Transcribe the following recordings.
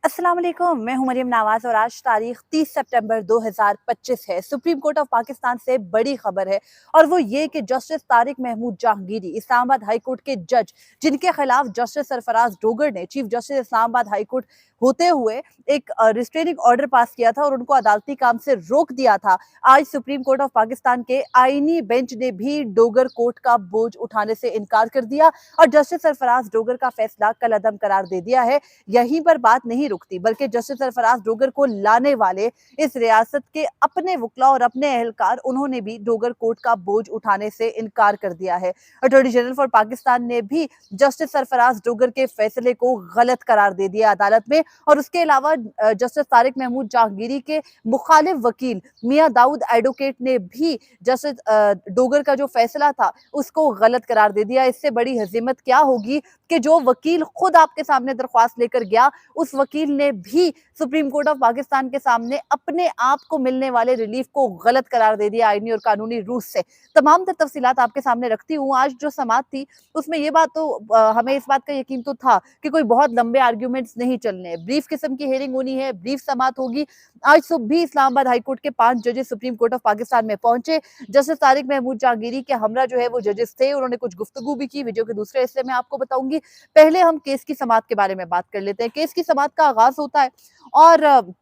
अस्सलाम वालेकुम, मैं हूं मरियम नवाज और आज तारीख 30 सितंबर 2025 है। सुप्रीम कोर्ट ऑफ पाकिस्तान से बड़ी खबर है और वो ये कि justice Tariq Mahmood Jahangiri Islamabad high court के जज जिनके खिलाफ जस्टिस सरफराज डोगर ने chief justice Islamabad high court होते हुए एक रिस्ट्रेनिंग ऑर्डर पास किया था और उनको अदालती काम से रोक दिया था। आज सुप्रीम कोर्ट ऑफ पाकिस्तान के आईनी बेंच ने भी डोगर कोर्ट का बोझ उठाने से इनकार कर दिया और जस्टिस सरफराज डोगर का फैसला कलअदम करार दे दिया है। यहीं पर बात नहीं रुकती बल्कि जस्टिस सरफराज डोगर को लाने वाले इस रियासत के अपने वकला और अपने अहलकार उन्होंने भी डोगर कोर्ट का बोझ उठाने से इनकार कर दिया है। अटॉर्नी जनरल फॉर पाकिस्तान ने भी जस्टिस सरफराज डोगर के फैसले को गलत करार दे दिया अदालत में और उसके अलावा जस्टिस तारिक महमूद जहांगीरी के मुखालिफ वकील मियां दाऊद एडवोकेट ने भी जस्टिस डोगर का जो फैसला था उसको गलत करार दे दिया। इससे बड़ी हजीमत क्या होगी कि जो वकील खुद आपके सामने दरख्वास्त लेकर गया उस वकील ने भी सुप्रीम कोर्ट ऑफ पाकिस्तान के सामने अपने आप को मिलने वाले रिलीफ को गलत करार दे दिया आईनी और कानूनी रूप से। तमाम तफसीलात आपके सामने रखती हूँ। आज जो समाअत थी उसमें ये बात तो हमें इस बात का यकीन तो था कि कोई बहुत लंबे आर्ग्यूमेंट्स नहीं चलने हैं, ब्रीफ किस्म की हेयरिंग होनी है, ब्रीफ समाअत होगी। आज सुबह भी इस्लामाबाद हाई कोर्ट के 5 जजेस सुप्रीम कोर्ट ऑफ पाकिस्तान में पहुंचे। जस्टिस तारिक महमूद जहांगीरी के हमरा जो है वो जजेस थे, उन्होंने कुछ गुफ्तगू भी की। वीडियो के दूसरे हिस्से में आपको बताऊंगी। पहले हम केस की समाअत के बारे में बात कर लेते हैं। केस की समाअत का आगाज होता है और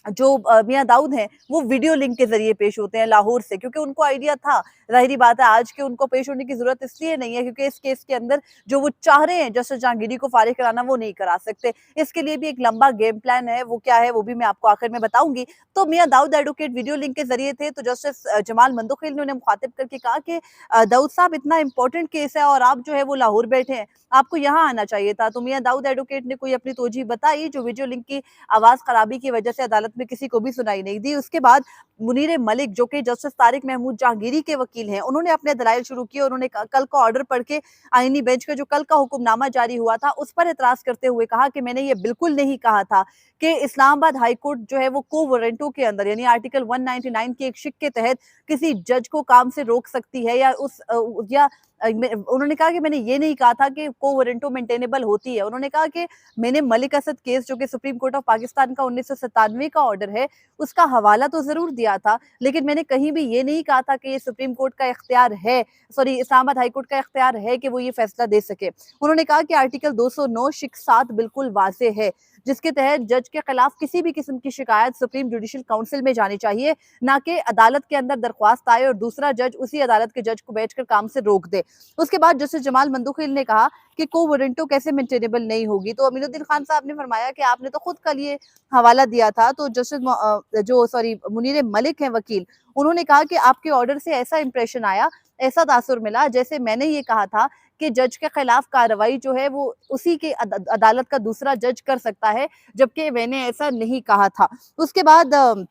जो मियां दाऊद हैं वो वीडियो लिंक के जरिए पेश होते हैं लाहौर से, क्योंकि उनको आइडिया था। जाहिर बात है आज के उनको पेश होने की जरूरत इसलिए नहीं है क्योंकि इस केस के अंदर जो वो चाह रहे हैं जस्टिस जहांगीरी को फारिग कराना वो नहीं करा सकते। इसके लिए भी एक लंबा गेम प्लान है, वो क्या है वो भी मैं आपको आखिर में बताऊंगी। तो मियां दाऊद एडवोकेट वीडियो लिंक के जरिए थे तो जस्टिस जमाल मंदोखिल ने उन्हें मुखातिब करके कहा कि दाऊद साहब इतना इंपॉर्टेंट केस है और आप जो है वो लाहौर बैठे हैं, आपको यहाँ आना चाहिए था। तो मियां दाऊद एडवोकेट ने कोई अपनी तोजी बताई जो वीडियो लिंक की आवाज खराबी की वजह से अदालत में किसी को भी सुनाई नहीं दी। उसके बाद मुनीर मलिक जो कि जस्टिस तारिक महमूद जहांगीरी के वकील हैं, उन्होंने अपने दलाइल शुरू किए। उन्होंने कल का ऑर्डर पढ़ के आईनी बेंच का जो कल का हुक्मनामा जारी हुआ था उस पर एतराज करते हुए कहा कि मैंने ये बिल्कुल नहीं कहा था कि इस्लामाबाद हाई कोर्ट जो है वो को वारंटों के अंदर यानी आर्टिकल 199 के एक शिक के तहत किसी जज को काम से रोक सकती है या उन्होंने कहा कि मैंने ये नहीं कहा था कि को वारंटो मेंटेनेबल होती है। उन्होंने कहा कि मैंने मलिक असद केस जो कि सुप्रीम कोर्ट ऑफ पाकिस्तान का 1997 का ऑर्डर है उसका हवाला तो जरूर दिया था, लेकिन मैंने कहीं भी ये नहीं कहा था कि ये सुप्रीम कोर्ट का इख्तियार है, सॉरी इस्लामाबाद हाई कोर्ट का इख्तियार है कि वो ये फैसला दे सके। उन्होंने कहा कि आर्टिकल 209 शिक 7 बिल्कुल वाजे है जिसके तहत जज के खिलाफ किसी भी किस्म की शिकायत सुप्रीम जुडिशल काउंसिल में जानी चाहिए, ना कि अदालत के अंदर दरख्वास्त आए और दूसरा जज उसी अदालत के जज को बैठकर काम से रोक दे। उसके बाद जस्टिस जमाल मंदोखिल ने कहा कि को वारंटो कैसे मेंटेनेबल नहीं होगी। तो अमीनुद्दीन खान साहब ने फरमाया कि आपने तो खुद कल ये हवाला दिया था। तो जस्टिस जो सॉरी मुनीर मलिक हैं वकील, उन्होंने कहा कि आपके ऑर्डर से ऐसा इंप्रेशन आया, ऐसा तासुर मिला जैसे मैंने ये कहा था कि जज के खिलाफ कार्रवाई जो है वो उसी के अदालत का दूसरा जज कर सकता है, जबकि मैंने ऐसा नहीं कहा था। उसके बाद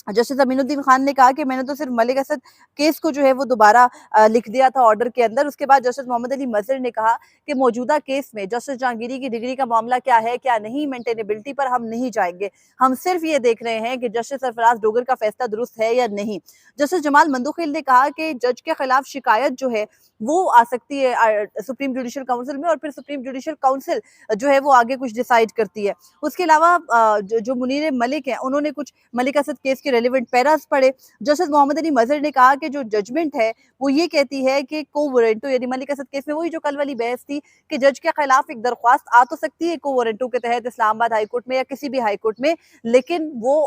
जस्टिस अमीनुद्दीन खान ने कहा कि मैंने तो सिर्फ मलिक असद केस को जो है वो दोबारा लिख दिया था ऑर्डर के अंदर। उसके बाद जस्टिस मोहम्मद अली मजहर ने कहा कि मौजूदा केस में जस्टिस जहांगीरी की डिग्री का मामला क्या है क्या नहीं, मेंटेनेबिलिटी पर हम नहीं जाएंगे, हम सिर्फ ये देख रहे हैं कि जस्टिस सरफराज डोगर का फैसला दुरुस्त है या नहीं। जस्टिस जमाल मंदोखिल ने कहा कि जज के खिलाफ शिकायत जो है वो आ सकती है सुप्रीम जुडिशल काउंसिल में और फिर सुप्रीम जुडिशल काउंसिल जो है वो आगे कुछ डिसाइड करती है। उसके अलावा जो मुनीर मलिक है उन्होंने कुछ मलिक असद केस के रेलिवेंट पैरास पढ़े। जस्टिस मोहम्मद अली मजहर ने कहा कि जो जजमेंट है वो ये कहती है कि को वारंटो यानी मलिक असद केस में वही जो कल वाली बहस थी कि जज के खिलाफ एक दरख्वास्त आ तो सकती है को वारंटो के तहत इस्लामाबाद हाई कोर्ट में या किसी भी हाई कोर्ट में, लेकिन वो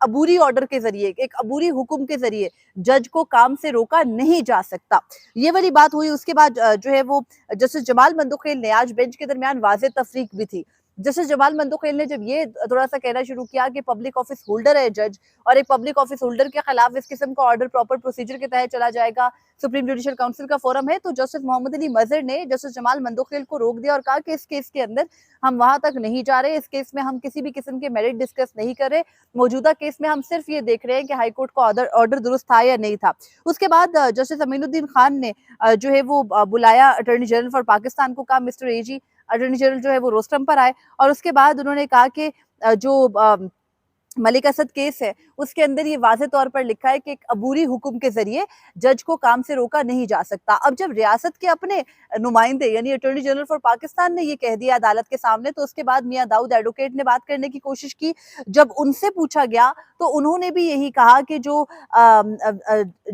अबूरी ऑर्डर के जरिए एक अबूरी हुक्म के जरिए जज को काम से रोका नहीं जा सकता। ये वाली बात हुई। उसके बाद जो है वो जस्टिस जमाल मंदोखिल ने आज बेंच के दरमियान वाज़ेह तफरीक भी थी। जस्टिस जमाल मंदोखिल ने जब ये थोड़ा सा कहना शुरू किया कि पब्लिक ऑफिस होल्डर है जज और एक पब्लिक ऑफिस होल्डर के खिलाफ इस किस्म का ऑर्डर प्रॉपर प्रोसीजर के तहत चला जाएगा, सुप्रीम जुडिशल काउंसिल का फोरम है, तो जस्टिस मोहम्मद अली मजहर ने जस्टिस जमाल मंदोखिल को रोक दिया और कहा कि इस केस के अंदर हम वहां तक नहीं जा रहे, इस केस में हम किसी भी किस्म के मेरिट डिस्कस नहीं कर रहे, मौजूदा केस में हम सिर्फ ये देख रहे हैं कि हाईकोर्ट का ऑर्डर दुरुस्त था या नहीं था। उसके बाद जस्टिस अमीनुद्दीन खान ने जो है वो बुलाया अटॉर्नी जनरल फॉर पाकिस्तान को, कहा मिस्टर एजी अटॉर्नी जनरल जो है वो रोस्टम पर आए और उसके बाद उन्होंने कहा कि जो मलिक असद केस है, उसके अंदर ये वाज़ेह तौर पर लिखा है कि एक अबूरी हुक्म के ज़रिए जज को काम से रोका नहीं जा सकता। अब जब रियासत के अपने नुमाइंदे यानी अटॉर्नी जनरल फॉर पाकिस्तान ने ये कह दिया अदालत के सामने, तो उसके बाद मियां दाऊद एडवोकेट ने बात करने की कोशिश की। जब उनसे पूछा गया तो उन्होंने भी यही कहा कि जो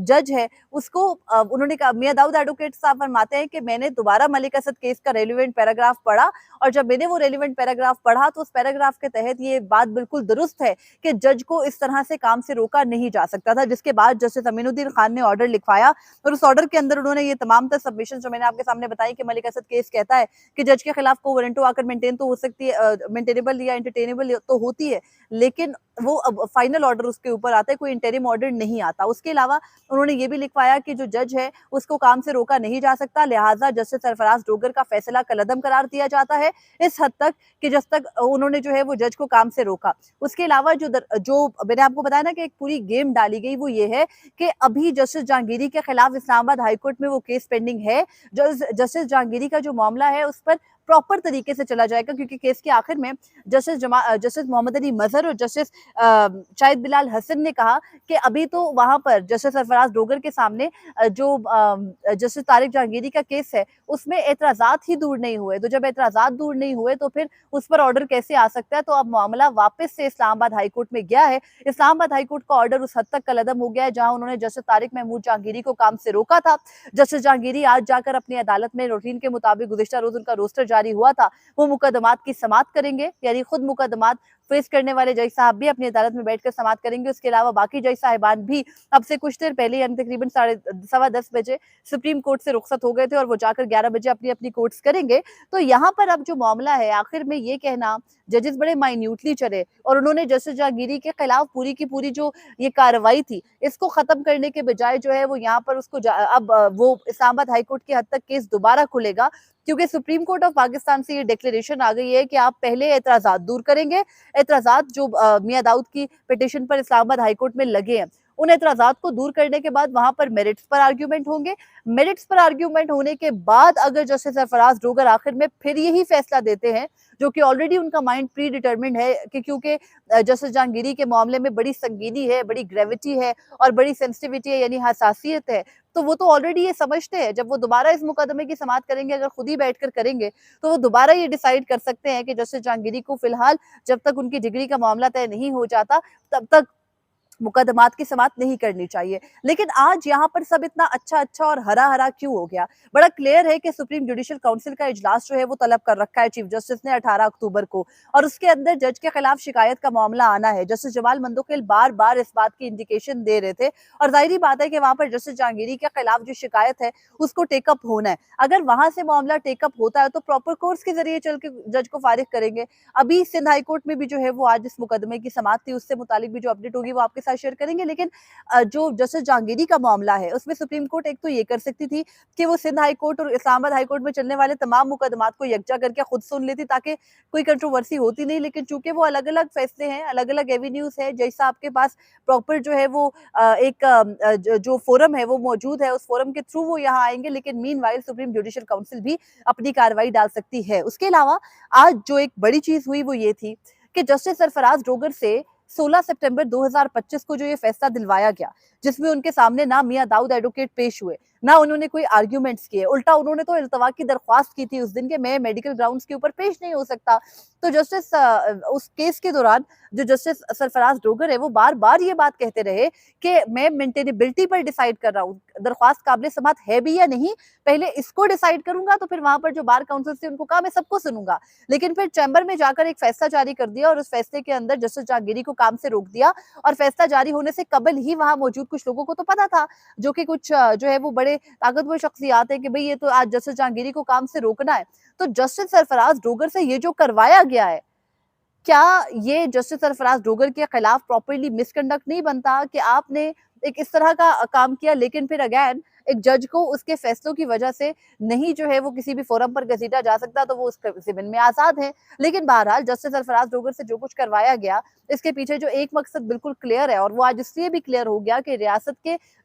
जज है उसको उन्होंने कहा, मियां दाऊद एडवोकेट साहब फरमाते हैं कि मैंने दोबारा मलिक असद केस का रेलिवेंट पैराग्राफ पढ़ा, और जब मैंने वो रेलिवेंट पैराग्राफ पढ़ा तो उस पैराग्राफ के तहत ये बात बिल्कुल दुरुस्त है कि जज को इस तरह से काम से रोका नहीं जा सकता था। जिसके बाद जस्टिस अमीनुद्दीन खान ने ऑर्डर लिखवाया, और उस ऑर्डर के अंदर उन्होंने ये तमाम तर सबमिशन जो मैंने आपके सामने बताई कि मलिक असद केस कहता है कि जज के खिलाफ को वारंटो आकर मेंटेन तो हो सकती है, मेंटेनेबल या एंटरटेनेबल तो होती है, लेकिन वो अब फाइनल ऑर्डर उसके ऊपर आता है, कोई इंटरिम ऑर्डर नहीं आता। उसके अलावा उन्होंने ये भी लिखवाया कि जो जज है उसको काम से रोका नहीं जा सकता, लिहाजा जस्टिस सरफराज डोगर का फैसला कलअदम करार दिया जाता है इस हद तक कि जब तक उन्होंने जो है वो जज को काम से रोका। उसके अलावा जो मैंने आपको बताया ना कि एक पूरी गेम डाली गई, वो ये है कि अभी जस्टिस जहांगीरी के खिलाफ इस्लामाबाद हाईकोर्ट में वो केस पेंडिंग है। जस्टिस जहांगीरी का जो मामला है उस पर प्रॉपर तरीके से चला जाएगा, क्योंकि केस के आखिर में जस्टिस मोहम्मद अली मजहर और जस्टिस शाहिद बिलाल हसन ने कहा कि अभी तो वहां पर जस्टिस सरफराज डोगर के सामने जो जस्टिस तारिक जहांगीरी का केस है उसमें एतराजात ही दूर नहीं हुए। तो जब एतराजात दूर नहीं हुए तो फिर उस पर ऑर्डर कैसे आ सकता है? तो अब मामला वापस से इस्लामाबाद हाईकोर्ट में गया है। इस्लामाबाद हाईकोर्ट का ऑर्डर उस हद तक कलअदम हो गया है जहां उन्होंने जस्टिस तारिक महमूद जहांगीरी को काम से रोका था। जस्टिस जहांगीरी आज जाकर अपनी अदालत में रूटीन के मुताबिक गुज़िश्ता रोज उनका रोस्टर जारी हुआ था, वो मुकदमात की समाअत करेंगे, यानी खुद मुकदमात फेस करने वाले जज साहब भी अपनी अदालत में बैठकर समाअत करेंगे। उसके अलावा बाकी जज साहिबान भी अब से कुछ देर पहले यानी तकरीबन 10:15 बजे सुप्रीम कोर्ट से रुखसत हो गए थे और वो जाकर 11 बजे अपनी अपनी कोर्ट्स करेंगे। तो यहाँ पर अब जो मामला है, आखिर में ये कहना जजेस बड़े माइन्यूटली चले और उन्होंने जस्टिस जहांगीरी के खिलाफ पूरी की पूरी जो ये कार्रवाई थी इसको खत्म करने के बजाय जो है वो यहाँ पर उसको अब वो इस्लामाबाद हाईकोर्ट की हद तक केस दोबारा खुलेगा, क्योंकि सुप्रीम कोर्ट ऑफ पाकिस्तान से ये डिक्लेरेशन आ गई है कि आप पहले एतराजात दूर करेंगे। एतराजात जो मियां दाऊद की पिटीशन पर इस्लामाबाद हाईकोर्ट में लगे हैं, उन एतराजात को दूर करने के बाद वहां पर मेरिट्स पर आर्ग्यूमेंट होंगे। मेरिट्स पर आर्ग्यूमेंट होने के बाद अगर जस्टिस सरफराज डोगर आखिर में फिर यही फैसला देते हैं, जो कि ऑलरेडी उनका माइंड प्री डिटर्मिन्ड है कि क्योंकि जस्टिस जहांगीरी के मामले में बड़ी संगीनी है, बड़ी ग्रेविटी है और बड़ी सेंसिटिविटी है यानी हसासियत है, तो वो तो ऑलरेडी ये समझते हैं जब वो दोबारा इस मुकदमे की समाअत करेंगे, अगर खुद ही बैठकर करेंगे तो वो दोबारा ये डिसाइड कर सकते हैं कि जस्टिस जहांगीरी को फिलहाल जब तक उनकी डिग्री का मामला तय नहीं हो जाता तब तक मुकदमात की समाअत नहीं करनी चाहिए। लेकिन आज यहाँ पर सब इतना अच्छा-अच्छा और हरा-हरा क्यों हो गया? बड़ा क्लियर है कि सुप्रीम जुडिशियल काउंसिल का इजलास जो है वो तलब कर रखा है चीफ जस्टिस ने 18 अक्टूबर को, और उसके अंदर जज के खिलाफ शिकायत का मामला आना है। जस्टिस जमाल मंदोकिल बार-बार इस बात की इंडिकेशन दे रहे थे और ज़ाहिर-सी बात है कि वहां पर जस्टिस जहांगीरी के खिलाफ जो शिकायत है उसको टेकअप होना है। अगर वहां से मामला टेकअप होता है तो प्रॉपर कोर्स के जरिए चल के जज को फारिग करेंगे। अभी सिंध हाई कोर्ट में भी जो है वो आज इस मुकदमे की समाअत थी, उससे मुतालिक भी जो अपडेट होगी वो आपके साथ शेयर करेंगे। लेकिन जो जस्टिस जहांगीरी का मामला है उसमें सुप्रीम कोर्ट एक तो ये कर सकती थी कि वो सिंध हाई कोर्ट और इस्लामाबाद हाई कोर्ट में चलने वाले तमाम मुकदमात को यकजा करके खुद सुन लेती ताकि कोई कंट्रोवर्सी होती नहीं। लेकिन चूंकि वो अलग अलग फैसले हैं, अलग अलग एवेन्यूज है, जैसा आपके पास प्रॉपर जो है वो एक जो फोरम है वो मौजूद है, उस फोरम के थ्रू वो यहाँ आएंगे। लेकिन मीनवाइल सुप्रीम जुडिशियल काउंसिल भी अपनी कार्रवाई डाल सकती है। उसके अलावा आज जो एक बड़ी चीज हुई वो ये थी कि जस्टिस सरफराज डोगर से 16 सितंबर 2025 को जो ये फैसला दिलवाया गया, जिसमें उनके सामने ना मियां दाऊद एडवोकेट पेश हुए, ना उन्होंने कोई आर्ग्यूमेंट्स किए, उल्टा उन्होंने तो इल्तवा की दरख्वास्त की थी उस दिन के मैं मेडिकल ग्राउंड्स के ऊपर पेश नहीं हो सकता। तो जस्टिस उस केस के दौरान जो जस्टिस सरफराज डोगर है वो बार बार ये बात कहते रहे कि मैं मेंटेनेबिलिटी पर डिसाइड कर रहा हूँ, दरख्वास्त काबिल समात है भी या नहीं, पहले इसको डिसाइड करूंगा तो फिर वहां पर जो बार काउंसिल से उनको कहा मैं सबको सुनूंगा। लेकिन फिर चैम्बर में जाकर एक फैसला जारी कर दिया और उस फैसले के अंदर जस्टिस जहांगीरी को काम से रोक दिया, और फैसला जारी होने से कबल ही वहां मौजूद कुछ लोगों को तो पता था, जो कि कुछ जो है वो बड़े ताकतवर शख्सियात है कि भाई ये तो आज जस्टिस जहांगीरी को काम से रोकना है। तो जस्टिस सरफराज डोगर से ये जो करवाया गया है, क्या ये जस्टिस सरफराज डोगर के खिलाफ प्रॉपर्ली मिसकंडक्ट नहीं बनता कि आपने एक इस तरह का काम किया, लेकिन फिर अगेन एक जज को उसके फैसलों की वजह से नहीं जो है वो किसी भी फोरम पर घसीटा जा सकता, तो वो उस ज़मीन में आज़ाद है। लेकिन बहरहाल जस्टिस सरफराज डोगर से जो कुछ करवाया गया, इसके पीछे जो एक मकसद बिल्कुल क्लियर है, और वो आज इसलिए भी क्लियर हो गया कि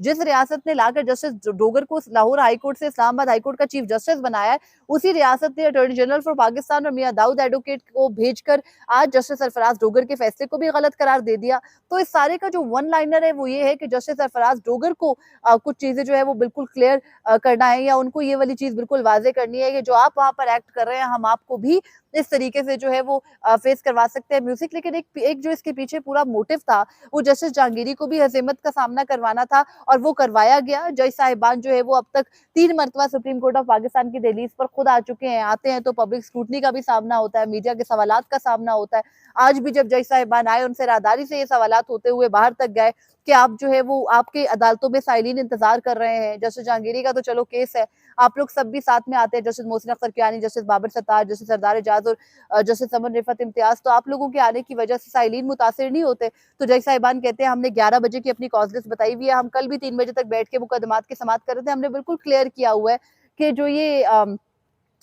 जिस रियासत ने लाकर जस्टिस डोगर को लाहौर हाई कोर्ट से इस्लामाबाद हाई कोर्ट का चीफ जस्टिस बनाया है, उसी रियासत ने अटॉर्नी जनरल फॉर पाकिस्तान और मियां दाऊद एडवोकेट को भेजकर आज जस्टिस सरफराज डोगर के फैसले को भी गलत करार दे दिया। तो इस सारे का जो वन लाइनर है वो ये है कि जस्टिस सरफराज डोगर को कुछ चीजें जो है वो बिल्कुल क्लियर करना है, या उनको ये वाली चीज बिल्कुल वाजे करनी है कि जो आप वहां पर एक्ट कर रहे हैं, हम आपको भी इस तरीके से जो है वो फेस करवा सकते हैं म्यूजिक। लेकिन एक जो इसके पीछे पूरा मोटिव था, वो जस्टिस जहांगीरी को भी हजीमत का सामना करवाना था, और वो करवाया गया। जज साहिबान जो है वो अब तक 3 मरतबा सुप्रीम कोर्ट ऑफ पाकिस्तान की दहलीज पर खुद आ चुके हैं। आते हैं तो पब्लिक स्क्रूटनी का भी सामना होता है, मीडिया के सवालात का सामना होता है। आज भी जब जज साहिबान आए, उनसे राहदारी से ये सवालात होते हुए बाहर तक गए कि आप जो है वो आपके अदालतों में साइलिन इंतजार कर रहे हैं। जस्टिस जहांगीरी का तो चलो केस है, आप लोग सब भी साथ में आते हैं, justice Mohsin Akhtar Kiyani, justice Babar Sattar, justice Sardar Ejaz और जस्टिस अमन रिफत इम्तियाज, तो आप लोगों के आने की वजह से साइलिन मुतासिर नहीं होते। तो जज साहिबान कहते हैं हमने 11 बजे की अपनी कॉज लिस्ट बताई हुई है, हम कल भी 3 बजे तक बैठ के मुकदमात की समाअत कर रहे थे, हमने बिल्कुल क्लियर किया हुआ है कि जो ये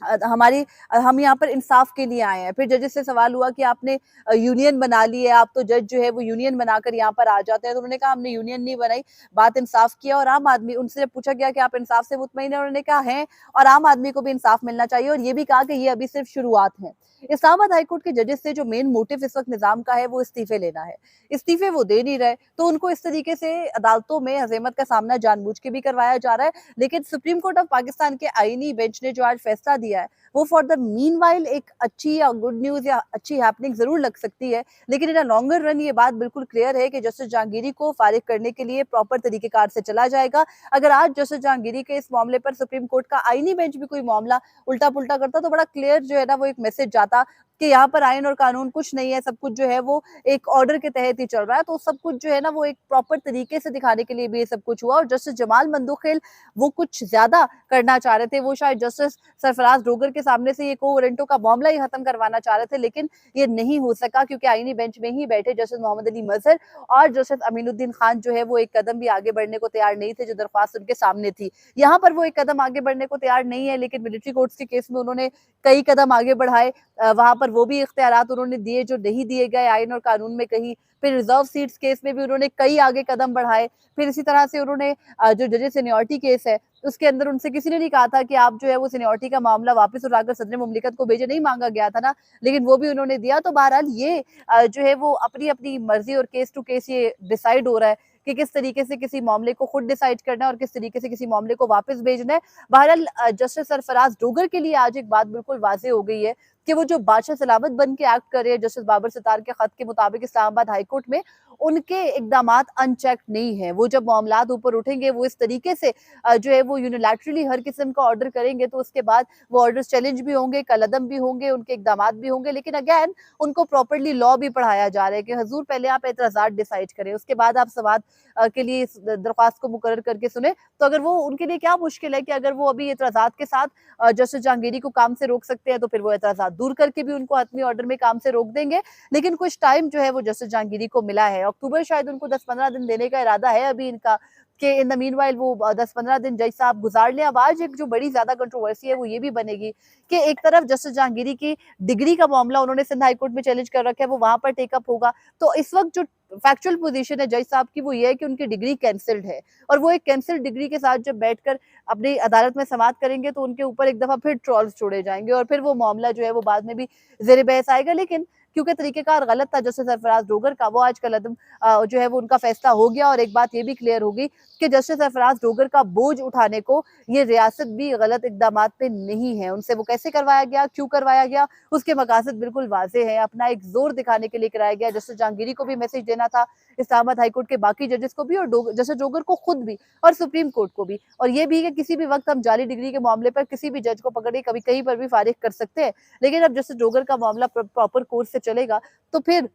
हम यहाँ पर इंसाफ के लिए आए हैं। फिर जजेस से सवाल हुआ कि आपने यूनियन बना ली है, आप तो जज जो है वो यूनियन बनाकर यहाँ पर आ जाते हैं। तो उन्होंने कहा हमने यूनियन नहीं बनाई, बात इंसाफ की है। और आम आदमी, उनसे जब पूछा गया कि आप इंसाफ से मुतमईन है, उन्होंने कहा है, और आम आदमी को भी इंसाफ मिलना चाहिए। और ये भी कहा कि ये अभी सिर्फ शुरुआत है। इस्लामाबाद हाईकोर्ट के जजेस से जो मेन मोटिव इस वक्त निजाम का है वो इस्तीफे लेना है। इस्तीफे वो दे नहीं रहे, तो उनको इस तरीके से अदालतों में हजीमत का सामना जानबूझ के भी करवाया जा रहा है। लेकिन सुप्रीम कोर्ट ऑफ पाकिस्तान के आईनी बेंच ने जो आज फैसला दिया है, वो फॉर द मीनवाइल एक अच्छी या गुड न्यूज या अच्छी हैपनिंग जरूर लग सकती है। लेकिन इन अ लॉन्गर रन ये बात बिल्कुल क्लियर है कि जस्टिस जहांगीरी को फारिग करने के लिए प्रॉपर तरीकेकार से चला जाएगा। अगर आज जस्टिस जहांगीरी के इस मामले पर सुप्रीम कोर्ट का आईनी बेंच भी कोई मामला उल्टा पुल्टा करता, तो बड़ा क्लियर जो है ना वो एक मैसेज जाता कि यहाँ पर आईन और कानून कुछ नहीं है, सब कुछ जो है वो एक ऑर्डर के तहत ही चल रहा है। तो सब कुछ जो है ना वो एक प्रॉपर तरीके से दिखाने के लिए भी ये सब कुछ हुआ। और जस्टिस जमाल मंदोखेल वो कुछ ज्यादा करना चाह रहे थे, वो शायद जस्टिस सरफराज डोगर के सामने से ये को वारंटों का मामला ही खत्म करवाना चाह रहे थे, लेकिन ये नहीं हो सका क्योंकि आईनी बेंच में ही बैठे जस्टिस मोहम्मद अली मजहर और जस्टिस अमीनुद्दीन खान जो है वो एक कदम भी आगे बढ़ने को तैयार नहीं थे, जो दरख्वास्त उनके सामने थी। यहाँ पर वो एक कदम आगे बढ़ने को तैयार नहीं है, लेकिन मिलिट्री कोर्ट्स के केस में उन्होंने कई कदम आगे बढ़ाए। वहां पर वो भी इख्तियारात उन्होंने दिए जो नहीं दिए गए आईन और कानून में कहीं। फिर रिजर्व सीट्स केस में भी उन्होंने कई आगे कदम बढ़ाए। फिर इसी तरह से उन्होंने जो जजेस सीनियरिटी केस है उसके अंदर उनसे किसी ने नहीं कहा था कि आप जो है वो सीनियरिटी का मामला वापस उठाकर सदर मुमलिकत को भेजे, नहीं मांगा गया था ना, लेकिन वो भी उन्होंने दिया। तो बहरहाल ये जो है वो अपनी अपनी मर्जी और केस टू केस ये डिसाइड हो रहा है कि किस तरीके से किसी मामले को खुद डिसाइड करना है और किस तरीके से किसी मामले को वापस भेजना है। बहरहाल जस्टिस सरफराज डोगर के लिए आज एक बात बिल्कुल वाजे हो गई है कि वो जो बादशाह सलामत बन के एक्ट कर रहे हैं जस्टिस बाबर सत्तार के खत के मुताबिक इस्लामाबाद हाईकोर्ट में, उनके इकदामात अनचेक नहीं है। वो जब मामलात ऊपर उठेंगे वो इस तरीके से जो है वो यूनिलैटरली हर किस्म का ऑर्डर करेंगे, तो उसके बाद वो ऑर्डर्स चैलेंज भी होंगे, कलअदम भी होंगे, उनके इकदामात भी होंगे। लेकिन अगेन उनको प्रॉपरली लॉ भी पढ़ाया जा रहा है कि हजूर पहले आप एतराजात डिसाइड करें, उसके बाद आप समाअत के लिए इस दरख्वास्त को मुकर्रर करके सुने। तो अगर वो उनके लिए क्या मुश्किल है कि अगर वो अभी एतराजात के साथ जस्टिस जहांगीरी को काम से रोक सकते हैं, तो फिर वो एतराजात दूर करके भी उनको हतमी ऑर्डर में काम से रोक देंगे। लेकिन कुछ टाइम जो है वो जस्टिस जहांगीरी को मिला है, अक्टूबर शायद उनको 10-15 दिन देने का इरादा है अभी इनका, कि इन द मीनवाइल वो 10-15 दिन जज साहब गुजार लें। अब आज एक जो बड़ी ज्यादा कंट्रोवर्सी है वो ये भी बनेगी कि एक तरफ जस्टिस जहांगीरी की डिग्री का मामला उन्होंने सिंध हाईकोर्ट में चैलेंज कर रखा है, वो वहां पर टेकअप होगा। तो इस वक्त जो फैक्चुअल पोजीशन है जज साहब की वो ये है कि उनकी डिग्री कैंसिल्ड है, और वो एक कैंसिल्ड डिग्री के साथ जब बैठकर अपनी अदालत में समाअत करेंगे तो उनके ऊपर एक दफा फिर ट्रॉल्स छोड़े जाएंगे और फिर वो मामला जो है वो बाद में भी जेर बहस आएगा। लेकिन क्योंकि तरीकेकार गलत था जस्टिस सरफराज डोगर का, वो आज कल जो है वो उनका फैसला हो गया। और एक बात ये भी क्लियर होगी कि जस्टिस सरफराज डोगर का बोझ उठाने को ये रियासत भी गलत इकदामात पे नहीं है। उनसे वो कैसे करवाया गया, क्यों करवाया गया, उसके मकासद बिल्कुल वाजे हैं, अपना एक जोर दिखाने के लिए कराया गया। जस्टिस जहांगीरी को भी मैसेज देना था, इस्लामाबाद हाईकोर्ट के बाकी जजेस को भी, और जस्टिस डोगर को खुद भी, और सुप्रीम कोर्ट को भी। और ये भी कि किसी भी वक्त हम जाली डिग्री के मामले पर किसी भी जज को पकड़ के कभी कहीं पर भी फारिग कर सकते हैं। लेकिन अब जस्टिस डोगर का मामला प्रॉपर कोर्स से चलेगा, तो फिर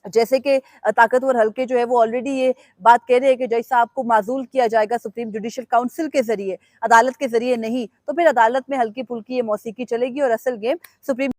जैसे कि ताकतवर हल्के जो है वो ऑलरेडी ये बात कह रहे हैं कि जज साहब को माजूल किया जाएगा सुप्रीम जुडिशियल काउंसिल के जरिए, अदालत के जरिए नहीं, तो फिर अदालत में हल्की फुल्की ये मौसीकी चलेगी और असल गेम सुप्रीम